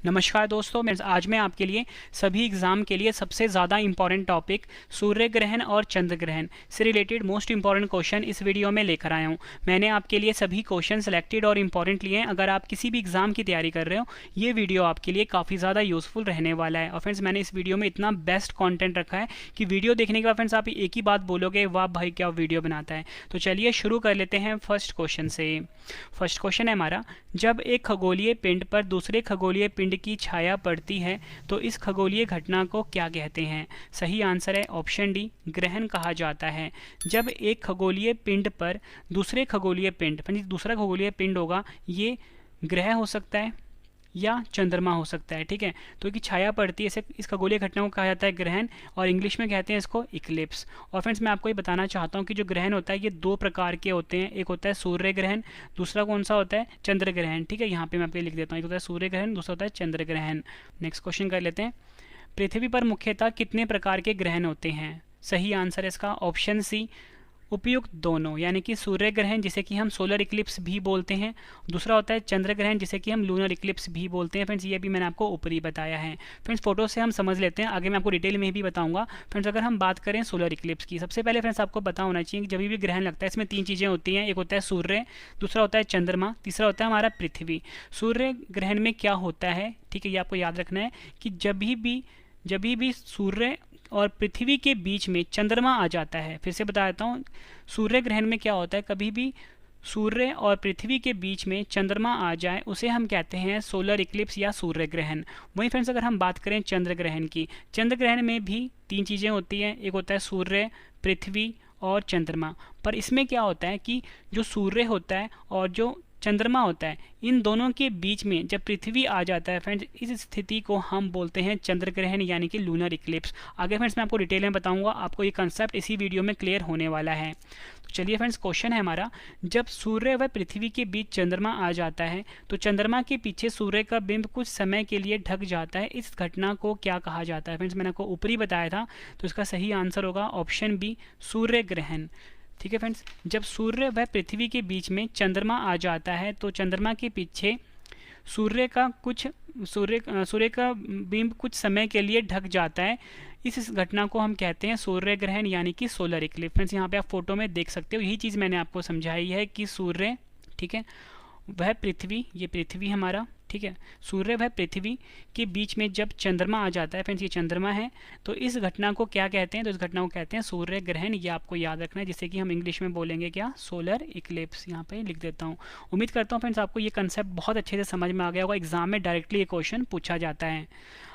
नमस्कार दोस्तों, आज मैं आपके लिए सभी एग्ज़ाम के लिए सबसे ज़्यादा इंपॉर्टेंट टॉपिक सूर्य ग्रहण और चंद्र ग्रहण से रिलेटेड मोस्ट इंपॉर्टेंट क्वेश्चन इस वीडियो में लेकर आया हूँ। मैंने आपके लिए सभी क्वेश्चन सेलेक्टेड और इंपॉर्टेंट लिए हैं। अगर आप किसी भी एग्ज़ाम की तैयारी कर रहे हो, ये वीडियो आपके लिए काफ़ी ज़्यादा यूज़फुल रहने वाला है। और फ्रेंड्स, मैंने इस वीडियो में इतना बेस्ट कॉन्टेंट रखा है कि वीडियो देखने के बाद फ्रेंड्स आप एक ही बात बोलोगे, वाह भाई क्या वीडियो बनाता है। तो चलिए शुरू कर लेते हैं फर्स्ट क्वेश्चन से। फर्स्ट क्वेश्चन है हमारा, जब एक खगोलीय पिंड पर दूसरे खगोलीय पिंड की छाया पड़ती है तो इस खगोलीय घटना को क्या कहते हैं? सही आंसर है ऑप्शन डी, ग्रहण कहा जाता है। जब एक खगोलीय पिंड पर दूसरा खगोलीय पिंड होगा, ये ग्रह हो सकता है या चंद्रमा हो सकता है। ठीक है, तो कि छाया पड़ती है, इसे इस खगोलीय घटना को कहा जाता है ग्रहण, और इंग्लिश में कहते हैं इसको इक्लिप्स। और फ्रेंड्स, मैं आपको ये बताना चाहता हूँ कि जो ग्रहण होता है ये दो प्रकार के होते हैं। एक होता है सूर्य ग्रहण, दूसरा कौन सा होता है? चंद्र ग्रहण। ठीक है, यहाँ पे मैं आपको लिख देता हूँ, एक होता है सूर्य ग्रहण, दूसरा होता है चंद्र ग्रहण। नेक्स्ट क्वेश्चन कर लेते हैं, पृथ्वी पर मुख्यतः कितने प्रकार के ग्रहण होते हैं? सही आंसर है इसका ऑप्शन सी, उपयुक्त दोनों, यानी कि सूर्य ग्रहण जिसे कि हम सोलर इक्लिप्स भी बोलते हैं, दूसरा होता है चंद्र ग्रहण जिसे कि हम लूनर इक्लिप्स भी बोलते हैं। फ्रेंड्स, ये भी मैंने आपको ऊपर ही बताया है। फ्रेंड्स, फोटो से हम समझ लेते हैं, आगे मैं आपको डिटेल में भी बताऊंगा। फ्रेंड्स, अगर हम बात करें सोलर इक्लिप्स की, सबसे पहले फ्रेंड्स आपको पता होना चाहिए कि जब भी ग्रहण लगता है इसमें तीन चीज़ें होती हैं। एक होता है सूर्य, दूसरा होता है चंद्रमा, तीसरा होता है हमारा पृथ्वी। सूर्य ग्रहण में क्या होता है, ठीक है, ये आपको याद रखना है कि जब भी सूर्य और पृथ्वी के बीच में चंद्रमा आ जाता है, फिर से बता देता हूँ, सूर्य ग्रहण में क्या होता है, कभी भी सूर्य और पृथ्वी के बीच में चंद्रमा आ जाए उसे हम कहते हैं सोलर इक्लिप्स या सूर्य ग्रहण। वहीं फ्रेंड्स, अगर हम बात करें चंद्र ग्रहण की, चंद्र ग्रहण में भी तीन चीज़ें होती हैं। एक होता है सूर्य, पृथ्वी और चंद्रमा। पर इसमें क्या होता है कि जो सूर्य होता है और जो चंद्रमा होता है, इन दोनों के बीच में जब पृथ्वी आ जाता है फ्रेंड्स, इस स्थिति को हम बोलते हैं चंद्र ग्रहण यानी कि लूनर इक्लिप्स। आगे फ्रेंड्स मैं आपको डिटेल में बताऊंगा, आपको ये कंसेप्ट इसी वीडियो में क्लियर होने वाला है। तो चलिए फ्रेंड्स, क्वेश्चन है हमारा, जब सूर्य व पृथ्वी के बीच चंद्रमा आ जाता है तो चंद्रमा के पीछे सूर्य का बिंब कुछ समय के लिए ढक जाता है, इस घटना को क्या कहा जाता है? फ्रेंड्स, मैंने आपको ऊपर ही बताया था, तो इसका सही आंसर होगा ऑप्शन बी, सूर्य ग्रहण। ठीक है फ्रेंड्स, जब सूर्य व पृथ्वी के बीच में चंद्रमा आ जाता है तो चंद्रमा के पीछे सूर्य का बिंब कुछ समय के लिए ढक जाता है, इस घटना को हम कहते हैं सूर्य ग्रहण यानी कि सोलर इक्लिप्स। फ्रेंड्स, यहाँ पे आप फोटो में देख सकते हो, यही चीज़ मैंने आपको समझाई है कि सूर्य, ठीक है, वह पृथ्वी, ये पृथ्वी हमारा, ठीक है, सूर्य व पृथ्वी के बीच में जब चंद्रमा आ जाता है, फ्रेंड्स ये चंद्रमा है, तो इस घटना को क्या कहते हैं? तो इस घटना को कहते हैं सूर्य ग्रहण। ये आपको याद रखना है, जिसे कि हम इंग्लिश में बोलेंगे क्या? Solar Eclipse. यहाँ पे लिख देता हूँ। उम्मीद करता हूँ फ्रेंड्स आपको ये कंसेप्ट बहुत अच्छे से समझ में आ गया होगा, एग्जाम में डायरेक्टली ये क्वेश्चन पूछा जाता है।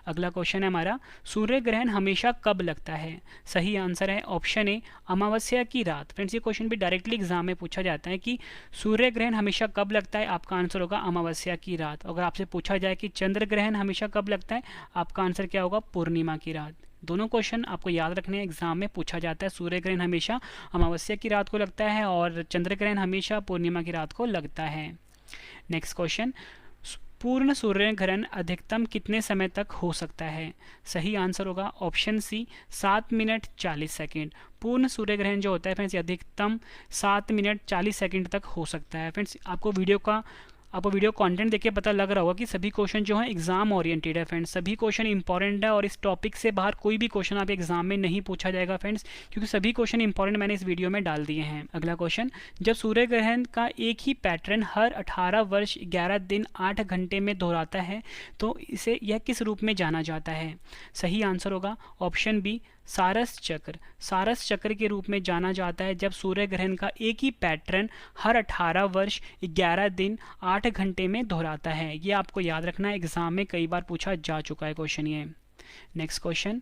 अगला क्वेश्चन है हमारा, सूर्य ग्रहण हमेशा कब लगता है? सही आंसर है ऑप्शन ए, अमावस्या की रात। फ्रेंड्स, ये क्वेश्चन भी डायरेक्टली एग्जाम में पूछा जाता है कि सूर्य ग्रहण हमेशा कब लगता है, आपका आंसर होगा अमावस्या की रात। अगर आपसे पूछा जाए कि चंद्र ग्रहण हमेशा कब लगता है, आपका आंसर क्या होगा? पूर्णिमा की रात। दोनों क्वेश्चन आपको याद रखने हैं, एग्जाम में पूछा जाता है। सूर्य ग्रहण हमेशा अमावस्या की रात को लगता है और चंद्र ग्रहण हमेशा पूर्णिमा की रात को लगता है। नेक्स्ट क्वेश्चन, पूर्ण सूर्य ग्रहण अधिकतम कितने समय तक हो सकता है? सही आंसर होगा ऑप्शन सी, 7 मिनट 40 सेकेंड। पूर्ण सूर्य ग्रहण जो होता है फ्रेंड्स, अधिकतम 7 मिनट 40 सेकेंड तक हो सकता है। फ्रेंड्स, आपको वीडियो कंटेंट देख के पता लग रहा होगा कि सभी क्वेश्चन जो है एग्जाम ओरिएंटेड है। फ्रेंड्स, सभी क्वेश्चन इंपॉर्टेंट है और इस टॉपिक से बाहर कोई भी क्वेश्चन आप एग्जाम में नहीं पूछा जाएगा फ्रेंड्स, क्योंकि सभी क्वेश्चन इंपॉर्टेंट मैंने इस वीडियो में डाल दिए हैं। अगला क्वेश्चन, जब सूर्य ग्रहण का एक ही पैटर्न हर 18 वर्ष 11 दिन 8 घंटे में दोहराता है तो यह किस रूप में जाना जाता है? सही आंसर होगा ऑप्शन बी, सारस चक्र। सारस चक्र के रूप में जाना जाता है जब सूर्य ग्रहण का एक ही पैटर्न हर 18 वर्ष 11 दिन 8 घंटे में दोहराता है। ये आपको याद रखना है, एग्जाम में कई बार पूछा जा चुका है क्वेश्चन ये। नेक्स्ट क्वेश्चन,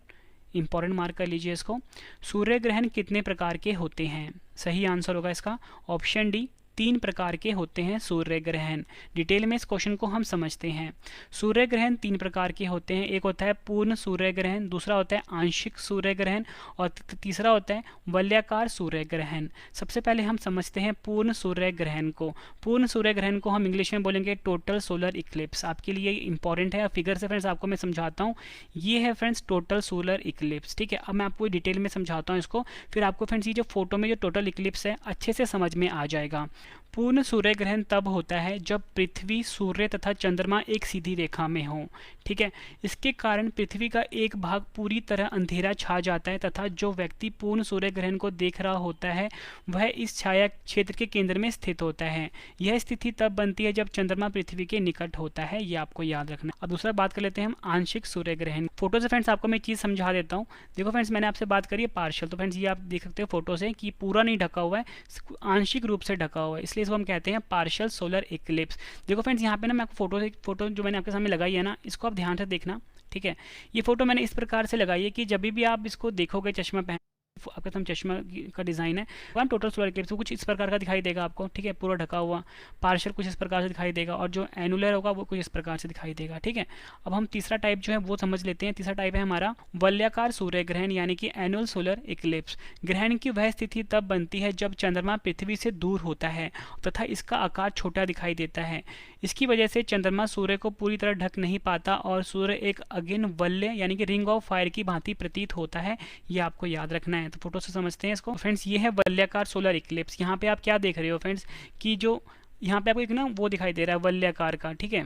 इंपॉर्टेंट मार्क कर लीजिए इसको, सूर्य ग्रहण कितने प्रकार के होते हैं? सही आंसर होगा इसका ऑप्शन डी, 3 प्रकार के होते हैं सूर्य ग्रहण। डिटेल में इस क्वेश्चन को हम समझते हैं। सूर्य ग्रहण 3 प्रकार के होते हैं। एक होता है पूर्ण सूर्य ग्रहण, दूसरा होता है आंशिक सूर्य ग्रहण और तीसरा होता है वलयाकार सूर्य ग्रहण। सबसे पहले हम समझते हैं पूर्ण सूर्य ग्रहण को। पूर्ण सूर्य ग्रहण को हम इंग्लिश में बोलेंगे टोटल सोलर इक्लिप्स। आपके लिए इंपॉर्टेंट है, फिगर से फ्रेंड्स आपको मैं समझाता हूँ। ये है फ्रेंड्स टोटल सोलर इक्लिप्स। ठीक है, अब मैं आपको डिटेल में समझाता हूँ इसको, फिर आपको फ्रेंड्स ये जो फोटो में जो टोटल इक्लिप्स है अच्छे से समझ में आ जाएगा। पूर्ण सूर्य ग्रहण तब होता है जब पृथ्वी, सूर्य तथा चंद्रमा एक सीधी रेखा में हो। ठीक है, इसके कारण पृथ्वी का एक भाग पूरी तरह अंधेरा छा जाता है तथा जो व्यक्ति पूर्ण सूर्य ग्रहण को देख रहा होता है वह इस छाया क्षेत्र के केंद्र में स्थित होता है। यह स्थिति तब बनती है जब चंद्रमा पृथ्वी के निकट होता है, ये आपको याद रखना। अब दूसरा बात कर लेते हैं हम आंशिक सूर्य ग्रहण। फोटो से फ्रेंड्स आपको मैं चीज़ समझा देता हूँ। देखो फ्रेंड्स, मैंने आपसे बात करी है पार्शियल, तो फ्रेंड्स ये आप देख सकते हो फोटो से कि पूरा नहीं ढका हुआ है, आंशिक रूप से ढका हुआ है, इसलिए इसको हम कहते हैं पार्शियल सोलर इक्लिप्स। देखो फ्रेंड्स, यहाँ पे ना मैं आपको फोटो जो मैंने आपके सामने लगाई है ना, इसको आप ध्यान से देखना। ठीक है, ये फोटो मैंने इस प्रकार से लगाई है कि जब भी आप इसको देखोगे चश्मा पहन, आपका सामने चश्मा का डिज़ाइन है, वन टोटल सोलर इक्लिप्स कुछ इस प्रकार का दिखाई देगा आपको। ठीक है, पूरा ढका हुआ। पार्शियल कुछ इस प्रकार से दिखाई देगा और जो एनुलर होगा वो कुछ इस प्रकार से दिखाई देगा। ठीक है, अब हम तीसरा टाइप जो है वो समझ लेते हैं। तीसरा टाइप है हमारा वलयाकार सूर्य ग्रहण यानी कि एनुअल सोलर इक्लिप्स। ग्रहण की वह स्थिति तब बनती है जब चंद्रमा पृथ्वी से दूर होता है तथा इसका आकार छोटा दिखाई देता है। इसकी वजह से चंद्रमा सूर्य को पूरी तरह ढक नहीं पाता और सूर्य एक अगिन वलय यानी कि रिंग ऑफ फायर की भांति प्रतीत होता है। ये आपको याद रखना है। तो फोटो से समझते हैं इसको। फ्रेंड्स, ये है वलयाकार सोलर इक्लिप्स। यहाँ पे आप क्या देख रहे हो फ्रेंड्स कि जो यहाँ पे आपको एक ना वो दिखाई दे रहा है वलयाकार का। ठीक है,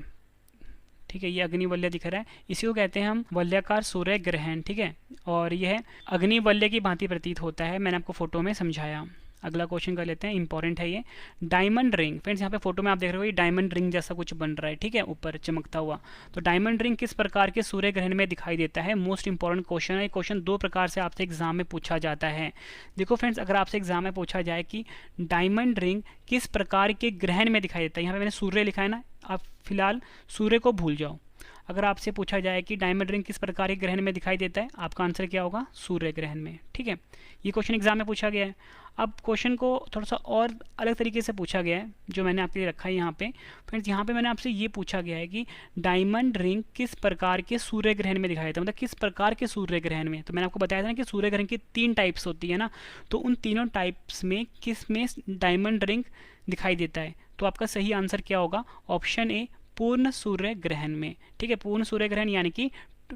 ठीक है, ये अग्निवल्य दिख रहा है, इसी को कहते हैं हम वलयाकार सूर्य ग्रहण। ठीक है, और यह अग्निवल्य की भांति प्रतीत होता है, मैंने आपको फोटो में समझाया। अगला क्वेश्चन कर लेते हैं, इंपॉर्टेंट है ये। Diamond ring. फ्रेंड्स, यहाँ पे फोटो में आप देख रहे हो ये डायमंड रिंग जैसा कुछ बन रहा है। ठीक है, ऊपर चमकता हुआ। तो डायमंड रिंग किस प्रकार के सूर्य ग्रहण में दिखाई देता है? मोस्ट इंपॉर्टेंट क्वेश्चन है। क्वेश्चन दो प्रकार से आपसे एग्जाम में पूछा जाता है। देखो फ्रेंड्स, अगर आपसे एग्जाम में पूछा जाए कि डायमंड रिंग किस प्रकार के ग्रहण में दिखाई देता है, यहाँ पे मैंने सूर्य लिखा है ना, आप फिलहाल सूर्य को भूल जाओ। अगर आपसे पूछा जाए कि डायमंड रिंग किस प्रकार के ग्रहण में दिखाई देता है, आपका आंसर क्या होगा? सूर्य ग्रहण में। ठीक है, ये क्वेश्चन एग्जाम में पूछा गया है। अब क्वेश्चन को थोड़ा सा और अलग तरीके से पूछा गया है, जो मैंने आपके लिए रखा है यहाँ पे। फ्रेंड्स, यहाँ पे मैंने आपसे ये पूछा गया है कि डायमंड रिंग किस प्रकार के सूर्य ग्रहण में दिखाई देता है, मतलब किस प्रकार के सूर्य ग्रहण में। तो मैंने आपको बताया था ना कि सूर्य ग्रहण की 3 टाइप्स होती है ना, तो उन तीनों टाइप्स में किस में डायमंड रिंग दिखाई देता है। तो आपका सही आंसर क्या होगा? ऑप्शन ए, पूर्ण सूर्य ग्रहण में। ठीक है, पूर्ण सूर्य ग्रहण यानी कि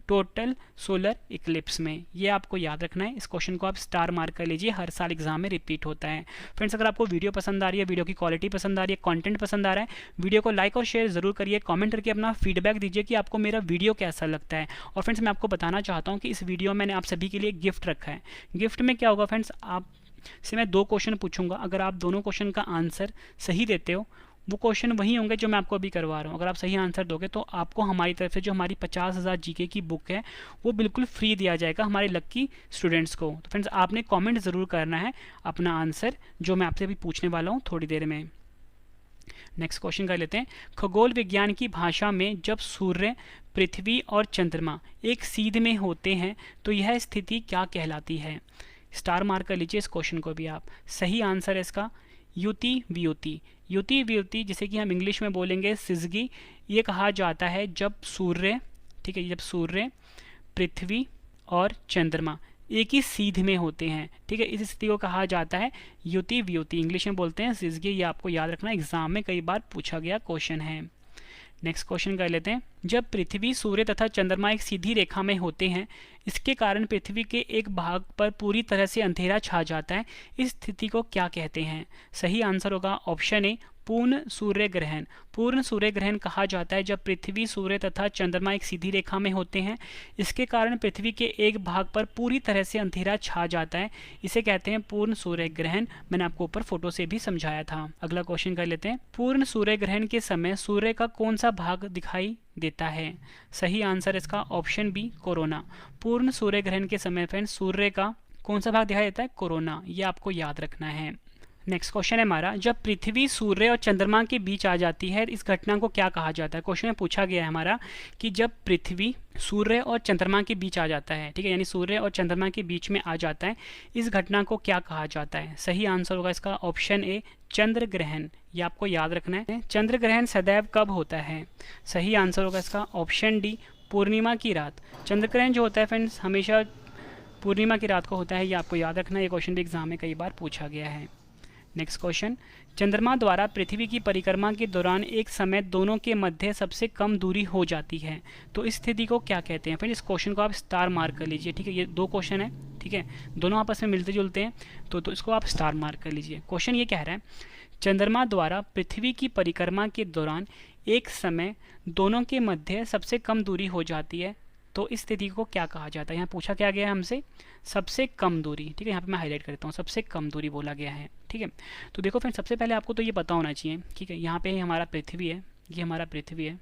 टोटल सोलर इक्लिप्स में। ये आपको याद रखना है। इस क्वेश्चन को आप स्टार मार्क कर लीजिए, हर साल एग्जाम में रिपीट होता है। फ्रेंड्स, अगर आपको वीडियो पसंद आ रही है, वीडियो की क्वालिटी पसंद आ रही है, कंटेंट पसंद आ रहा है, वीडियो को लाइक और शेयर जरूर करिए। कमेंट करके अपना फीडबैक दीजिए कि आपको मेरा वीडियो कैसा लगता है। और फ्रेंड्स, मैं आपको बताना चाहता हूँ कि इस वीडियो में मैंने आप सभी के लिए गिफ्ट रखा है। गिफ्ट में क्या होगा फ्रेंड्स, आप से मैं 2 क्वेश्चन पूछूंगा। अगर आप दोनों क्वेश्चन का आंसर सही देते हो, वो क्वेश्चन वही होंगे जो मैं आपको अभी करवा रहा हूँ। अगर आप सही आंसर दोगे तो आपको हमारी तरफ से जो हमारी 50,000 जीके की बुक है वो बिल्कुल फ्री दिया जाएगा हमारे लक्की स्टूडेंट्स को। तो फ्रेंड्स, आपने कमेंट ज़रूर करना है अपना आंसर, जो मैं आपसे अभी पूछने वाला हूँ थोड़ी देर में। नेक्स्ट क्वेश्चन कर लेते हैं। खगोल विज्ञान की भाषा में जब सूर्य, पृथ्वी और चंद्रमा एक सीध में होते हैं तो यह स्थिति क्या कहलाती है? स्टार मार्क कर लीजिए इस क्वेश्चन को भी आप। सही आंसर है इसका युति वियुति। युति वियुति, जिसे कि हम इंग्लिश में बोलेंगे सिजगी, ये कहा जाता है जब सूर्य, ठीक है, जब सूर्य, पृथ्वी और चंद्रमा एक ही सीध में होते हैं। ठीक है, इस स्थिति को कहा जाता है युति वियुति। इंग्लिश में बोलते हैं सिजगी। ये आपको याद रखना, एग्जाम में कई बार पूछा गया क्वेश्चन है। नेक्स्ट क्वेश्चन कर लेते हैं। जब पृथ्वी, सूर्य तथा चंद्रमा एक सीधी रेखा में होते हैं, इसके कारण पृथ्वी के एक भाग पर पूरी तरह से अंधेरा छा जाता है। इस स्थिति को क्या कहते हैं? सही आंसर होगा ऑप्शन ए, पूर्ण सूर्य ग्रहण। पूर्ण सूर्य ग्रहण कहा जाता है जब पृथ्वी, सूर्य तथा चंद्रमा एक सीधी रेखा में होते हैं। इसके कारण पृथ्वी के एक भाग पर पूरी तरह से अंधेरा छा जाता है। इसे कहते हैं पूर्ण सूर्य ग्रहण। मैंने आपको ऊपर फोटो से भी समझाया था। अगला क्वेश्चन कर लेते हैं। पूर्ण सूर्य ग्रहण के समय सूर्य का कौन सा भाग दिखाई देता है? सही आंसर इसका ऑप्शन बी, कोरोना। पूर्ण सूर्य ग्रहण के समय फ्रेंड्स सूर्य का कौन सा भाग दिखाई देता है? कोरोना। ये आपको याद रखना है। नेक्स्ट क्वेश्चन है हमारा, जब पृथ्वी, सूर्य और चंद्रमा के बीच आ जाती है, इस घटना को क्या कहा जाता है? क्वेश्चन में पूछा गया है हमारा कि जब पृथ्वी, सूर्य और चंद्रमा के बीच आ जाता है, ठीक है, यानी सूर्य और चंद्रमा के बीच में आ जाता है, इस घटना को क्या कहा जाता है? सही आंसर होगा इसका ऑप्शन ए, चंद्र ग्रहण। ये आपको याद रखना है। चंद्र ग्रहण सदैव कब होता है? सही आंसर होगा इसका ऑप्शन डी, पूर्णिमा की रात। चंद्र ग्रहण जो होता है फ्रेंड्स हमेशा पूर्णिमा की रात को होता है। ये आपको याद रखना है। ये क्वेश्चन भी एग्जाम में कई बार पूछा गया है। नेक्स्ट क्वेश्चन, चंद्रमा द्वारा पृथ्वी की परिक्रमा के दौरान एक समय दोनों के मध्य सबसे कम दूरी हो जाती है, तो इस स्थिति को क्या कहते हैं? फिर इस क्वेश्चन को आप स्टार मार्क कर लीजिए। ठीक है, ये 2 क्वेश्चन है, ठीक है, दोनों आपस में मिलते जुलते हैं, तो इसको आप स्टार मार्क कर लीजिए। क्वेश्चन ये कह रहा है, चंद्रमा द्वारा पृथ्वी की परिक्रमा के दौरान एक समय दोनों के मध्य सबसे कम दूरी हो जाती है, तो इस स्थिति को क्या कहा जाता है। यहाँ पूछा क्या गया है हमसे, सबसे कम दूरी। ठीक है, यहाँ पे मैं हाईलाइट करता हूँ, सबसे कम दूरी बोला गया है। ठीक है, तो देखो फ्रेंड, सबसे पहले आपको तो ये पता होना चाहिए। ठीक है, यहाँ पे हमारा पृथ्वी है, ये हमारा पृथ्वी है,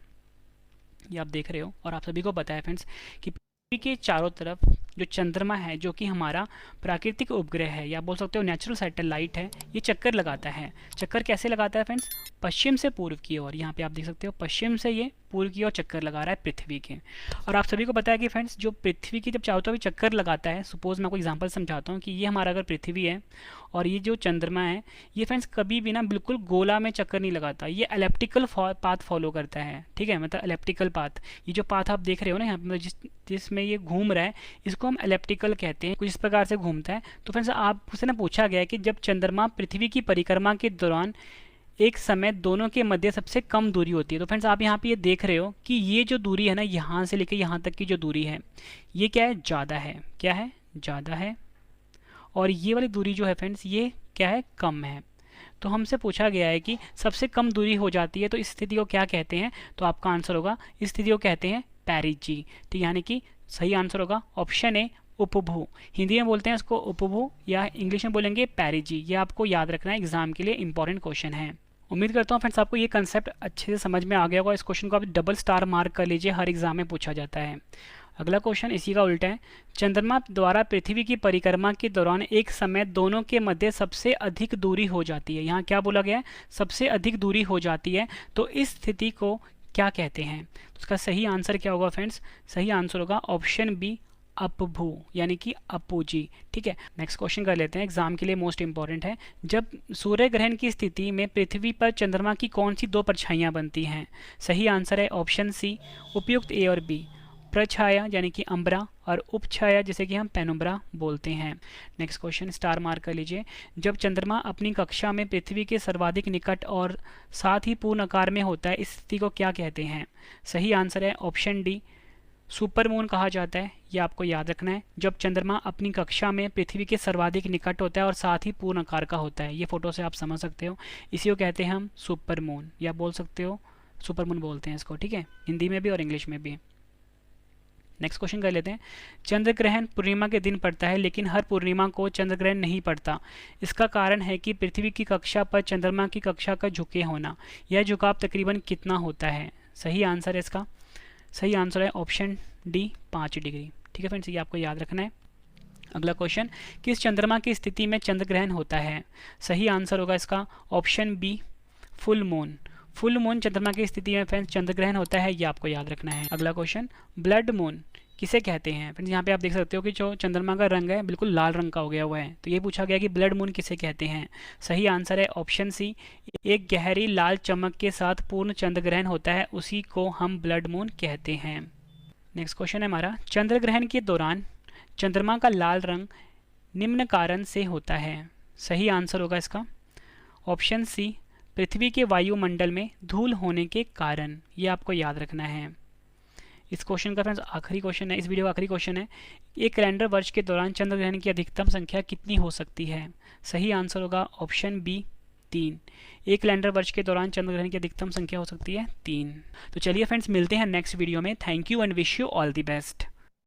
ये आप देख रहे हो, और आप सभी को पता है फ्रेंड्स कि पृथ्वी के चारों तरफ जो चंद्रमा है, जो कि हमारा प्राकृतिक उपग्रह है या बोल सकते हो नेचुरल सैटेलाइट है, ये चक्कर लगाता है। चक्कर कैसे लगाता है फ्रेंड्स, पश्चिम से पूर्व की ओर। यहाँ पे आप देख सकते हो पश्चिम से ये पूर्व की ओर चक्कर लगा रहा है पृथ्वी के। और आप सभी को पता है कि फ्रेंड्स जो पृथ्वी की जब चारों तरफ चक्कर लगाता है, सपोज मैं आपको एग्जांपल समझाता हूँ कि ये हमारा अगर पृथ्वी है और ये जो चंद्रमा है, ये फ्रेंड्स कभी भी ना बिल्कुल गोला में चक्कर नहीं लगाता, ये एलिप्टिकल पाथ फॉलो करता है। ठीक है, मतलब एलिप्टिकल पाथ, ये जो पाथ आप देख रहे हो ना यहाँ पे जिसमें ये घूम रहा है, इसको हम एलिप्टिकल कहते हैं, कुछ इस प्रकार से घूमता है। तो फ्रेंड्स आपसे ना पूछा गया है कि जब चंद्रमा पृथ्वी की परिक्रमा के दौरान एक समय दोनों के मध्य सबसे कम दूरी होती है, तो फ्रेंड्स आप यहाँ पे ये देख रहे हो कि ये जो दूरी है ना, यहाँ से लेकर यहाँ तक की जो दूरी है, ये क्या है, ज़्यादा है। क्या है, ज़्यादा है। और ये वाली दूरी जो है फ्रेंड्स, ये क्या है, कम है। तो हमसे पूछा गया है कि सबसे कम दूरी हो जाती है, तो इस स्थिति को क्या कहते हैं, तो आपका आंसर होगा, इस स्थिति को कहते हैं पेरिजी। तो यानी कि सही आंसर होगा ऑप्शन ए, उपभू। हिंदी में बोलते हैं इसको उपभू, या इंग्लिश में बोलेंगे पेरिजी। ये आपको याद रखना है, एग्जाम के लिए इंपॉर्टेंट क्वेश्चन है। उम्मीद करता हूँ फ्रेंड्स आपको ये कंसेप्ट अच्छे से समझ में आ गया होगा। इस क्वेश्चन को आप डबल स्टार मार्क कर लीजिए, हर एग्जाम में पूछा जाता है। अगला क्वेश्चन इसी का उल्टा है। चंद्रमा द्वारा पृथ्वी की परिक्रमा के दौरान एक समय दोनों के मध्य सबसे अधिक दूरी हो जाती है। यहाँ क्या बोला गया है, सबसे अधिक दूरी हो जाती है, तो इस स्थिति को क्या कहते हैं। तो उसका सही आंसर क्या होगा फ्रेंड्स, सही आंसर होगा ऑप्शन बी, अपभू, यानी कि अपूजी। ठीक है, नेक्स्ट क्वेश्चन कर लेते हैं, एग्जाम के लिए मोस्ट इंपॉर्टेंट है। जब सूर्य ग्रहण की स्थिति में पृथ्वी पर चंद्रमा की कौन सी दो परछाइयाँ बनती हैं। सही आंसर है ऑप्शन सी, उपयुक्त ए और बी, प्रछाया यानी कि अम्बरा, और उपछाया जिसे कि हम पेनुम्ब्रा बोलते हैं। नेक्स्ट क्वेश्चन स्टार मार्क कर लीजिए। जब चंद्रमा अपनी कक्षा में पृथ्वी के सर्वाधिक निकट और साथ ही पूर्ण आकार में होता है, इस स्थिति को क्या कहते हैं। सही आंसर है ऑप्शन डी, सुपर मून कहा जाता है। ये आपको याद रखना है, जब चंद्रमा अपनी कक्षा में पृथ्वी के सर्वाधिक निकट होता है और साथ ही पूर्ण आकार का होता है। ये फोटो से आप समझ सकते हो, इसी को कहते हैं हम सुपर मून, या बोल सकते हो सुपर मून बोलते हैं इसको। ठीक है, हिंदी में भी और इंग्लिश में भी। नेक्स्ट क्वेश्चन कर लेते हैं। चंद्र ग्रहण पूर्णिमा के दिन पड़ता है, लेकिन हर पूर्णिमा को चंद्र ग्रहण नहीं पड़ता। इसका कारण है कि पृथ्वी की कक्षा पर चंद्रमा की कक्षा का झुके होना। यह झुकाव तकरीबन कितना होता है। सही आंसर है इसका, सही आंसर है ऑप्शन डी, 5 डिग्री। ठीक है फ्रेंड्स, ये आपको याद रखना है। अगला क्वेश्चन, किस चंद्रमा की स्थिति में चंद्र ग्रहण होता है। सही आंसर होगा इसका option B, full moon. Full moon चंद्रमा की स्थिति में फ्रेंड्स चंद्र ग्रहण होता है, ये आपको याद रखना है। अगला क्वेश्चन, ब्लड मून किसे कहते हैं। फ्रेंड्स यहाँ पे आप देख सकते हो कि जो चंद्रमा का रंग है बिल्कुल लाल रंग का हो गया हुआ है, तो ये पूछा गया कि ब्लड मून किसे कहते हैं। सही आंसर है ऑप्शन सी, एक गहरी लाल चमक के साथ पूर्ण चंद्र ग्रहण होता है, उसी को हम ब्लड मून कहते हैं। नेक्स्ट क्वेश्चन है हमारा, चंद्र ग्रहण के दौरान चंद्रमा का लाल रंग निम्न कारण से होता है। सही आंसर होगा इसका ऑप्शन सी, पृथ्वी के वायुमंडल में धूल होने के कारण। ये आपको याद रखना है। इस क्वेश्चन का फ्रेंड्स आखिरी क्वेश्चन है, इस वीडियो का आखिरी क्वेश्चन है। एक कैलेंडर वर्ष के दौरान चंद्र ग्रहण की अधिकतम संख्या कितनी हो सकती है। सही आंसर होगा ऑप्शन बी, 3। एक कैलेंडर वर्ष के दौरान चंद्र ग्रहण की अधिकतम संख्या हो सकती है 3। तो चलिए फ्रेंड्स, मिलते हैं नेक्स्ट वीडियो में। Thank you and wish you all the best.